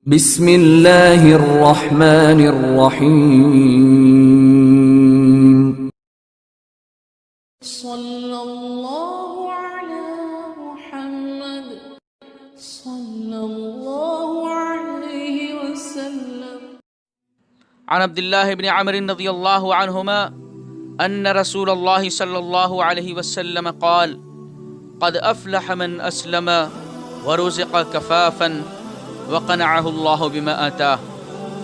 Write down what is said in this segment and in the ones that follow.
بسم اللہ الرحمن الرحیم صلی اللہ علی محمد صلی اللہ علیہ وسلم. عن عبد الله بن عمرو رضي الله عنهما أن رسول الله صلى الله عليه وسلم قال قد أفلح من أسلم ورزق كفافا وقنعه الله بما آتاه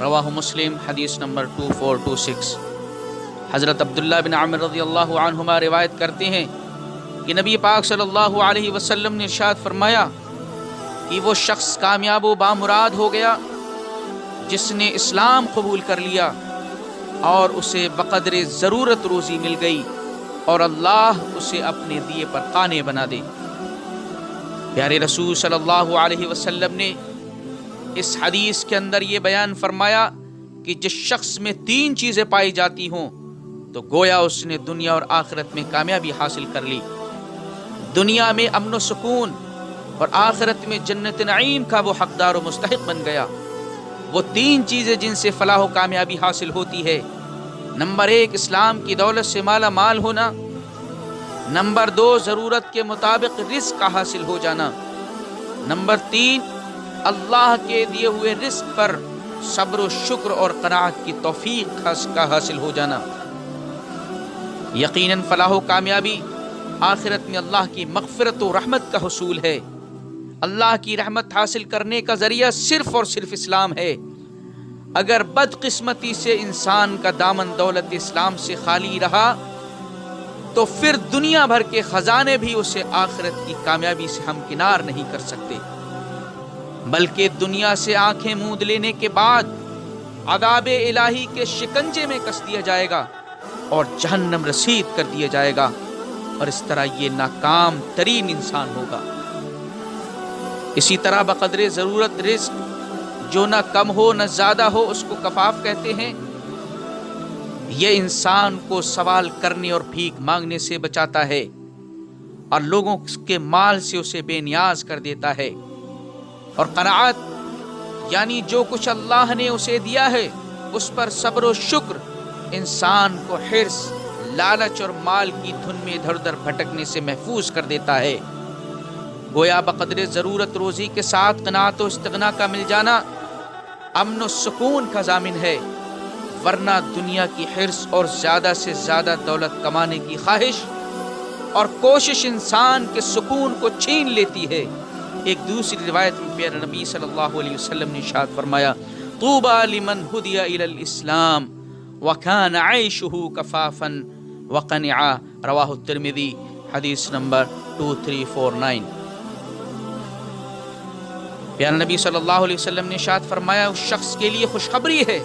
رواہ مسلم حدیث نمبر 2426. حضرت عبداللہ بن عمرو رضی اللہ عنہما روایت کرتے ہیں کہ نبی پاک صلی اللہ علیہ وسلم نے ارشاد فرمایا کہ وہ شخص کامیاب و بامراد ہو گیا جس نے اسلام قبول کر لیا اور اسے بقدر ضرورت روزی مل گئی اور اللہ اسے اپنے دیے پر قانع بنا دے. پیارے رسول صلی اللہ علیہ وسلم نے اس حدیث کے اندر یہ بیان فرمایا کہ جس شخص میں 3 چیزیں پائی جاتی ہوں تو گویا اس نے دنیا اور آخرت میں کامیابی حاصل کر لی. دنیا میں امن و سکون اور آخرت میں جنت نعیم کا وہ حقدار و مستحق بن گیا. وہ 3 چیزیں جن سے فلاح و کامیابی حاصل ہوتی ہے: نمبر 1 اسلام کی دولت سے مالا مال ہونا، نمبر 2 ضرورت کے مطابق رزق کا حاصل ہو جانا، نمبر 3 اللہ کے دیے ہوئے رزق پر صبر و شکر اور قناعت کی توفیق کا حاصل ہو جانا. یقیناً فلاح و کامیابی آخرت میں اللہ کی مغفرت و رحمت کا حصول ہے. اللہ کی رحمت حاصل کرنے کا ذریعہ صرف اور صرف اسلام ہے. اگر بدقسمتی سے انسان کا دامن دولت اسلام سے خالی رہا تو پھر دنیا بھر کے خزانے بھی اسے آخرت کی کامیابی سے ہمکنار نہیں کر سکتے، بلکہ دنیا سے آنکھیں موند لینے کے بعد عذاب الہی کے شکنجے میں کس دیا جائے گا اور جہنم رسید کر دیا جائے گا، اور اس طرح یہ ناکام ترین انسان ہوگا. اسی طرح بقدر ضرورت رزق جو نہ کم ہو نہ زیادہ ہو اس کو کفاف کہتے ہیں. یہ انسان کو سوال کرنے اور بھیک مانگنے سے بچاتا ہے اور لوگوں کے مال سے اسے بے نیاز کر دیتا ہے. اور قناعت یعنی جو کچھ اللہ نے اسے دیا ہے اس پر صبر و شکر انسان کو حرص، لالچ اور مال کی دھن میں ادھر ادھر بھٹکنے سے محفوظ کر دیتا ہے. گویا بقدر ضرورت روزی کے ساتھ قناعت و استغنا کا مل جانا امن و سکون کا ضامن ہے، ورنہ دنیا کی حرص اور زیادہ سے زیادہ دولت کمانے کی خواہش اور کوشش انسان کے سکون کو چھین لیتی ہے. ایک دوسری روایت میں پیارے نبی صلی اللہ علیہ وسلم نے ارشاد فرمایا طوبى لمن هدي الى الاسلام وكان عيشه كفافا وقنعا رواہ الترمذی حدیث نمبر 2349. پیارے نبی صلی اللہ علیہ وسلم نے ارشاد فرمایا اس شخص کے لیے خوشخبری ہے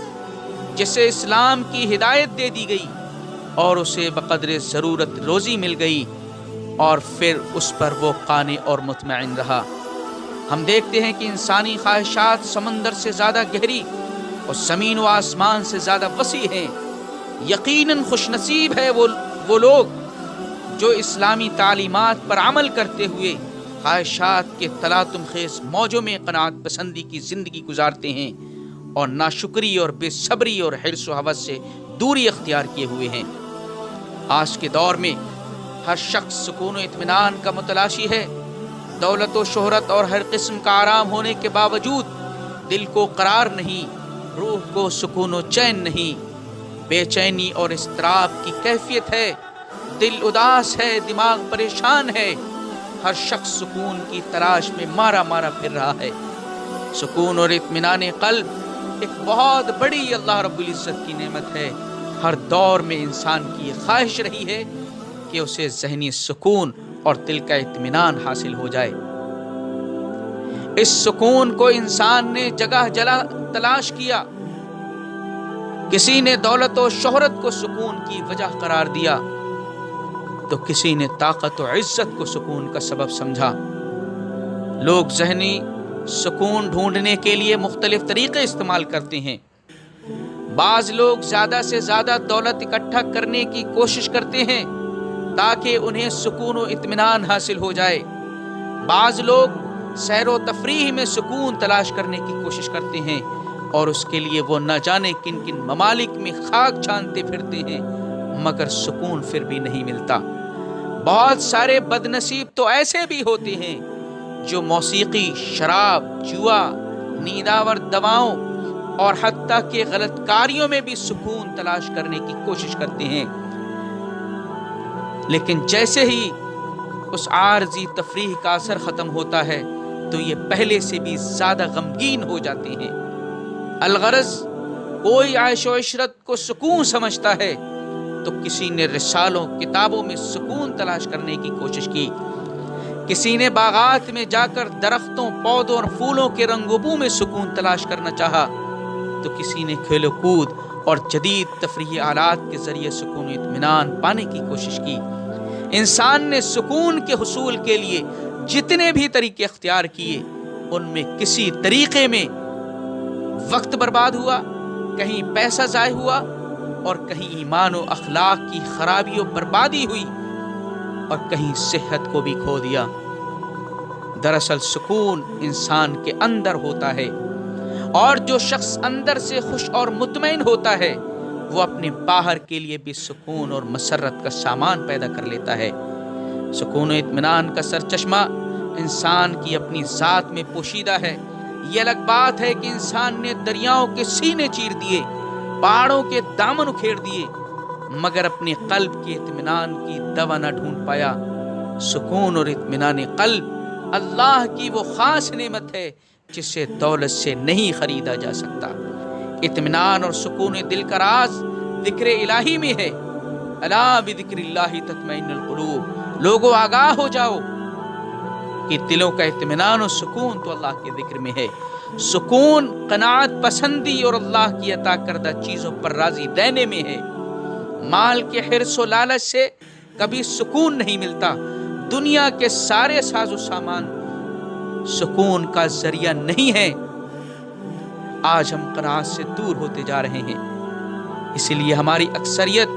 جسے اسلام کی ہدایت دے دی گئی اور اسے بقدر ضرورت روزی مل گئی اور پھر اس پر وہ قانع اور مطمئن رہا. ہم دیکھتے ہیں کہ انسانی خواہشات سمندر سے زیادہ گہری اور زمین و آسمان سے زیادہ وسیع ہیں. یقیناً خوش نصیب ہے وہ لوگ جو اسلامی تعلیمات پر عمل کرتے ہوئے خواہشات کے تلاطم خیز موجوں میں قناعت پسندی کی زندگی گزارتے ہیں اور ناشکری اور بے صبری اور حرص و ہوس سے دوری اختیار کیے ہوئے ہیں. آج کے دور میں ہر شخص سکون و اطمینان کا متلاشی ہے. دولت و شہرت اور ہر قسم کا آرام ہونے کے باوجود دل کو قرار نہیں، روح کو سکون و چین نہیں، بے چینی اور اضطراب کی کیفیت ہے، دل اداس ہے، دماغ پریشان ہے. ہر شخص سکون کی تلاش میں مارا پھر رہا ہے. سکون اور اطمینان قلب ایک بہت بڑی اللہ رب العزت کی نعمت ہے. ہر دور میں انسان کی یہ خواہش رہی ہے کہ اسے ذہنی سکون اور دل کا اطمینان حاصل ہو جائے. اس سکون کو انسان نے جگہ جگہ تلاش کیا. کسی نے دولت و شہرت کو سکون کی وجہ قرار دیا تو کسی نے طاقت و عزت کو سکون کا سبب سمجھا. لوگ ذہنی سکون ڈھونڈنے کے لیے مختلف طریقے استعمال کرتے ہیں. بعض لوگ زیادہ سے زیادہ دولت اکٹھا کرنے کی کوشش کرتے ہیں تاکہ انہیں سکون و اطمینان حاصل ہو جائے. بعض لوگ سیر و تفریح میں سکون تلاش کرنے کی کوشش کرتے ہیں، اور اس کے لیے وہ نہ جانے کن کن ممالک میں خاک چھانتے پھرتے ہیں، مگر سکون پھر بھی نہیں ملتا۔ بہت سارے بد نصیب تو ایسے بھی ہوتے ہیں جو موسیقی، شراب، جوا، نیند آور دواؤں اور حتیٰ کہ غلط کاریوں میں بھی سکون تلاش کرنے کی کوشش کرتے ہیں، لیکن جیسے ہی اس عارضی تفریح کا اثر ختم ہوتا ہے تو یہ پہلے سے بھی زیادہ غمگین ہو جاتے ہیں۔ الغرض کوئی عیش و عشرت کو سکون سمجھتا ہے تو کسی نے رسالوں، کتابوں میں سکون تلاش کرنے کی کوشش کی، کسی نے باغات میں جا کر درختوں، پودوں اور پھولوں کے رنگ و بو میں سکون تلاش کرنا چاہا، تو کسی نے کھیل و کود اور جدید تفریحی آلات کے ذریعے سکون و اطمینان پانے کی کوشش کی۔ انسان نے سکون کے حصول کے لیے جتنے بھی طریقے اختیار کیے، ان میں کسی طریقے میں وقت برباد ہوا، کہیں پیسہ ضائع ہوا، اور کہیں ایمان و اخلاق کی خرابی و بربادی ہوئی، اور کہیں صحت کو بھی کھو دیا۔ دراصل سکون انسان کے اندر ہوتا ہے، اور جو شخص اندر سے خوش اور مطمئن ہوتا ہے وہ اپنے باہر کے لیے بھی سکون اور مسرت کا سامان پیدا کر لیتا ہے۔ سکون و اطمینان کا سرچشمہ انسان کی اپنی ذات میں پوشیدہ ہے۔ یہ الگ بات ہے کہ انسان نے دریاؤں کے سینے چیر دیے، پہاڑوں کے دامن اکھیڑ دیے، مگر اپنے قلب کے اطمینان کی دوا نہ ڈھونڈ پایا۔ سکون اور اطمینان قلب اللہ کی وہ خاص نعمت ہے جسے دولت سے نہیں خریدا جا سکتا۔ اطمینان اور سکون دل کا راز ذکر الہی میں ہے۔ الا بذکر اللہ تطمئن القلوب، لوگوں آگاہ ہو جاؤ کہ دلوں کا اطمینان و سکون تو اللہ کے ذکر میں ہے۔ سکون قناعت پسندی اور اللہ کی عطا کردہ چیزوں پر راضی دینے میں ہے۔ مال کے حرص و لالچ سے کبھی سکون نہیں ملتا۔ دنیا کے سارے ساز و سامان سکون کا ذریعہ نہیں ہے۔ آج ہم قناعت سے دور ہوتے جا رہے ہیں، اسی لیے ہماری اکثریت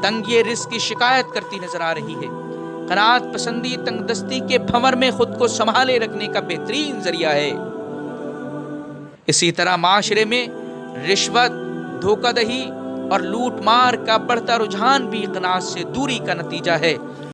تنگی رزق کی شکایت کرتی نظر آ رہی ہے۔ قناعت پسندی تنگ دستی کے بھنور میں خود کو سنبھالے رکھنے کا بہترین ذریعہ ہے۔ اسی طرح معاشرے میں رشوت، دھوکہ دہی اور لوٹ مار کا بڑھتا رجحان بھی قناعت سے دوری کا نتیجہ ہے۔